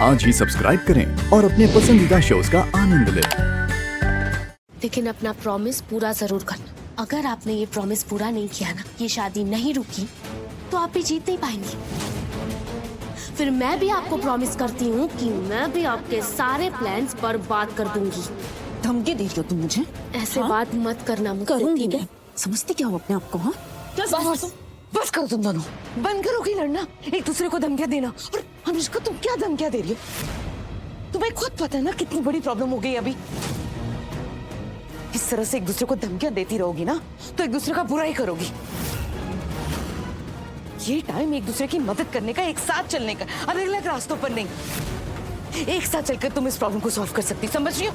आज ही सब्सक्राइब करें और अपने पसंदीदा शोज का आनंद लें। लेकिन अपना प्रॉमिस पूरा जरूर करना। अगर आपने ये प्रॉमिस पूरा नहीं किया ना, ये शादी नहीं रुकी, तो आप भी जीत नहीं पाएंगे। फिर मैं भी आपको प्रॉमिस करती हूँ कि मैं भी आपके सारे प्लान्स बर्बाद कर दूंगी। धमकी दे रही हो तुम मुझे? ऐसे हाँ? बात मत करना मुझसे, करूंगी ठीक है? मैं। समझती क्या हो अपने आप को? हाँ, बस करो तुम दोनों, बंद करो कि लड़ना, एक दूसरे को धमकियां देना। और अनुष्का तुम क्या धमकियां दे रही हो? तुम्हें खुद पता है ना कितनी बड़ी प्रॉब्लम हो गई अभी। इस तरह से एक दूसरे को धमकियां देती रहोगी ना तो एक दूसरे का बुरा ही करोगी। ये टाइम एक दूसरे की मदद करने का, एक साथ चलने का, अलग अलग रास्तों पर नहीं। एक साथ चलकर तुम इस प्रॉब्लम को सॉल्व कर सकती, समझ रही हो?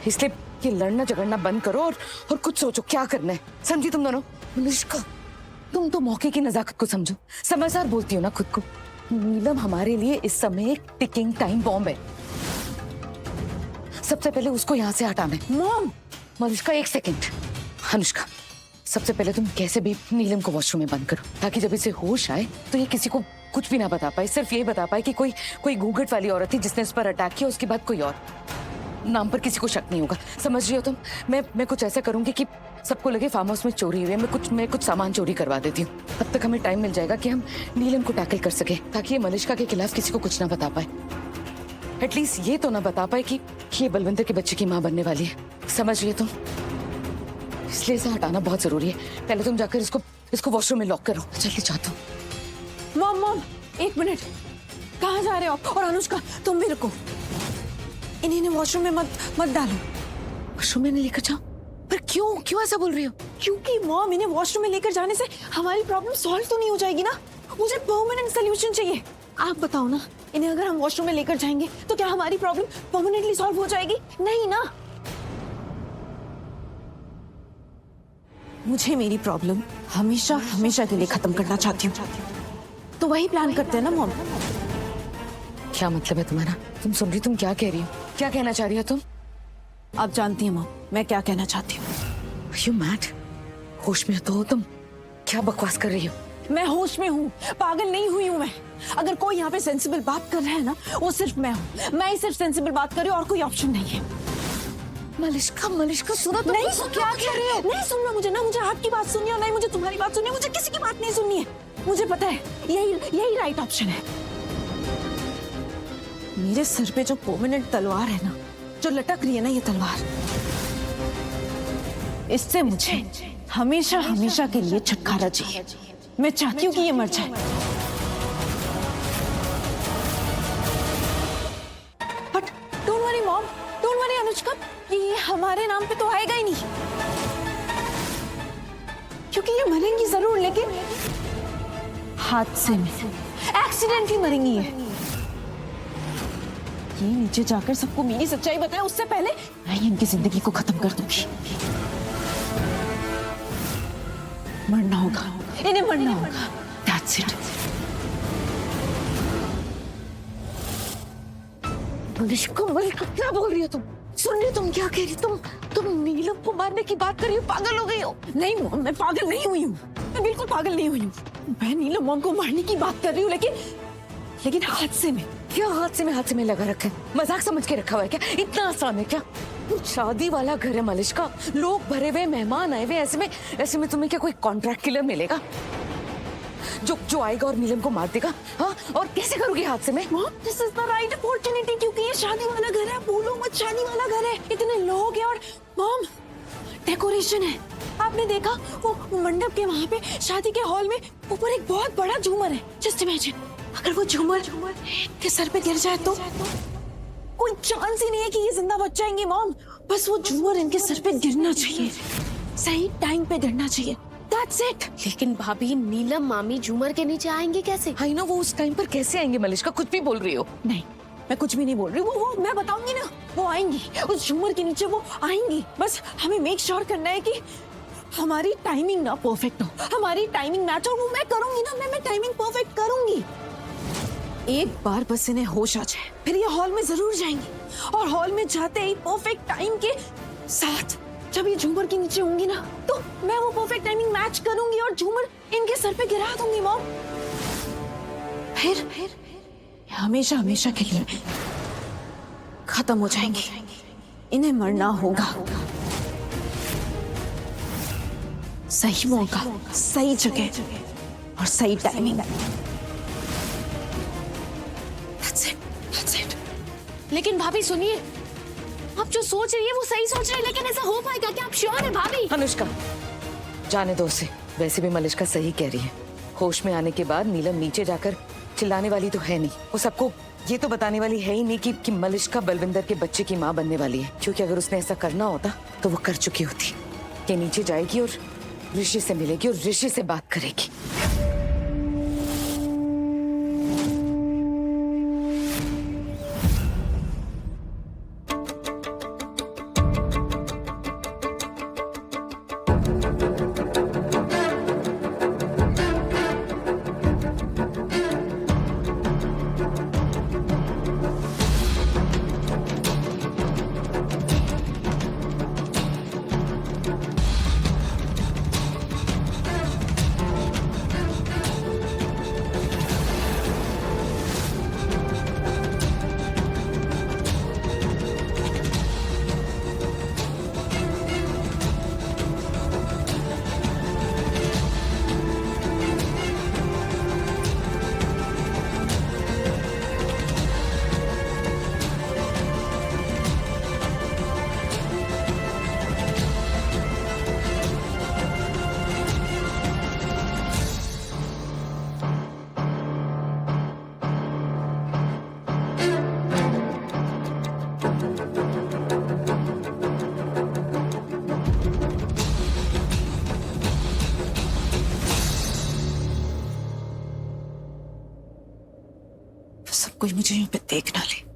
इसलिए ये लड़ना झगड़ना बंद करो और कुछ सोचो क्या करना है। समझी तुम दोनों? अनुष्का तुम तो मौके की नजाकत को समझो, समझदार बोलती हो ना खुद को। नीलम हमारे लिए इस समय एक टिकिंग टाइम बॉम्ब है। सबसे पहले उसको यहाँ से हटाना है। मॉम, अनुष्का एक सेकंड। अनुष्का सबसे पहले तुम कैसे भी नीलम को वॉशरूम में बंद करो, ताकि जब इसे होश आए तो ये किसी को कुछ भी ना बता पाए। सिर्फ ये बता पाए कि कोई घूंघट वाली औरत थी जिसने इस पर अटैक किया, उसके बाद कोई और। नाम पर किसी को शक नहीं होगा, समझ रही हो तुम? मैं कुछ ऐसा करूंगी कि सबको लगे फार्म हाउस में चोरी हुई है। मैं कुछ सामान चोरी करवा देती हूँ। तब तक हमें टाइम मिल जाएगा कि हम नीलम को टैकल कर सके, ताकि ये मलिष्का के खिलाफ किसी को कुछ ना बता पाए। एटलीस्ट ये तो ना बता पाए कि ये बलविंदर के बच्चे की माँ बनने वाली है। समझ रही हो तुम? इसलिए इसे हटाना बहुत जरूरी है। पहले तुम जाकर इसको वॉशरूम में लॉक करो। जल्दी चाहता हूँ। मॉम एक मिनट, कहाँ जा रहे हो आप? और अनुष्का तुम भी रुको, इन्हें वॉशरूम में मत डालो। वॉशरूम में नहीं लेकर जाओ? पर क्यों ऐसा बोल रही हो? क्योंकि मॉम, इन्हें वॉशरूम में लेकर जाने से हमारी प्रॉब्लम सॉल्व तो नहीं हो जाएगी ना। मुझे परमानेंट सोल्यूशन चाहिए। आप बताओ ना, इन्हें अगर हम वॉशरूम में लेकर जाएंगे तो क्या हमारी प्रॉब्लम परमानेंटली सॉल्व हो जाएगी? नहीं ना। मुझे मेरी प्रॉब्लम हमेशा के लिए खत्म करना चाहती हूँ, तो वही प्लान करते हैं ना मॉम। क्या मतलब है तुम्हारा? तुम सुन रही? तुम क्या कह रही हो? क्या कहना चाह रही हो तुम? आप जानती हैं मॉम मैं क्या कहना चाहती हूँ। You mad? होश में तो हो तुम? क्या बकवास कर रही हो? मैं होश में हूँ, पागल नहीं हुई हूँ मैं। अगर कोई यहाँ पे सेंसिबल बात कर रहा है ना, वो सिर्फ मैं हूँ। मैं ही सिर्फ सेंसिबल बात कर रही हूँ और कोई ऑप्शन नहीं है। मलिष्का सुनो तुम। नहीं, क्या कह रही हो? नहीं सुनना मुझे, ना मुझे आपकी बात सुननी है, नहीं मुझे तुम्हारी बात सुननी है। मुझे किसी की बात नहीं सुननी है। मुझे पता है यही राइट ऑप्शन है। मेरे सर पे जो परमानेंट तलवार है ना, जो लटक रही है ना, ये तलवार, इससे मुझे हमेशा के लिए छुटकारा चाहिए। मैं चाहती हूँ कि ये मर जाए। But don't worry mom, don't worry Anushka, ये हमारे नाम पे तो आएगा ही नहीं, क्योंकि ये मरेंगी जरूर, लेकिन हादसे में, एक्सीडेंटली मरेंगी ये नीचे जाकर सबको मेरी सच्चाई बताए उससे पहले मैं इनकी जिंदगी को खत्म कर दूंगी। मरना होगा, इन्हें मरना होगा। That's it. मलिष्का क्या बोल रही हो तुम? सुन रही हो तुम क्या कह रही हो? तुम नीलम को मारने की बात कर रही हो? पागल हो गई हो? नहीं मॉम, मैं पागल नहीं हुई हूँ। मैं बिल्कुल पागल नहीं हुई हूँ। मैं नीलम मॉम को मारने की बात कर रही हूँ, लेकिन हादसे में। क्या हादसे में लगा रखा है? मजाक समझ के रखा हुआ है क्या? इतना आसान है क्या? शादी वाला घर है मलिष्का, लोग भरे हुए, मेहमान आए हुए। ऐसे में तुम्हें क्या कोई कॉन्ट्रैक्ट किलर मिलेगा जो आएगा और नीलम को मार देगा? हाँ, और कैसे करोगे हादसे में? This is the right opportunity, क्योंकि ये शादी वाला घर है। भूलो मत, शादी वाला घर है, इतने लोग हैं। और मॉम, डेकोरेशन है। आपने देखा वो मंडप के वहां पे शादी के हॉल में ऊपर एक बहुत बड़ा झूमर है। जस्ट इमेजिन, अगर वो झूमर के सर पे गिर जाए तो कोई चांस ही नहीं है कि ये जिंदा बच जाएंगे मॉम। बस वो झूमर इनके सर पे गिरना चाहिए, सही टाइम पे गिरना चाहिए। That's it. लेकिन भाभी, नीलम मामी झूमर के नीचे आएंगे कैसे? आई नो, वो उस टाइम पर कैसे आएंगे? मलिष्का कुछ भी बोल रही हो? नहीं, मैं कुछ भी नहीं बोल रही। वो मैं बताऊंगी ना, वो आएंगी उस झूमर के नीचे, वो आएंगी। बस हमें मेक श्योर करना है कि हमारी टाइमिंग ना परफेक्ट हो, हमारी टाइमिंग मैच हो। वो मैं करूंगी ना, मैं टाइमिंग परफेक्ट करूंगी। एक बार बस इन्हें होश आ जाए, फिर ये हॉल में जरूर जाएंगी। और हॉल में जाते ही परफेक्ट टाइम के साथ जब ये झूमर के नीचे होंगी ना, तो मैं वो परफेक्ट टाइमिंग मैच करूंगी और झूमर इनके सर पे गिरा दूंगी मॉम। फिर हमेशा हमेशा के लिए खत्म हो जाएंगी। इन्हें मरना होगा। सही मौका, सही जगह और सही timing. That's it, that's it. लेकिन भाभी सुनिए, आप जो सोच रही है वो सही सोच रही है, लेकिन ऐसा हो पाएगा क्या? आप श्योर है भाभी? अनुष्का, जाने दो उसे। वैसे भी मलिष्का सही कह रही है। होश में आने के बाद नीलम नीचे जाकर चिल्लाने वाली तो है नहीं। वो सबको ये तो बताने वाली है ही नहीं कि मलिष्का बलविंदर के बच्चे की माँ बनने वाली है। क्योंकि अगर उसने ऐसा करना होता तो वो कर चुकी होती। कि नीचे जाएगी और ऋषि से मिलेगी और ऋषि से बात करेगी। सब कोई मुझे यहाँ पे देख ना ले।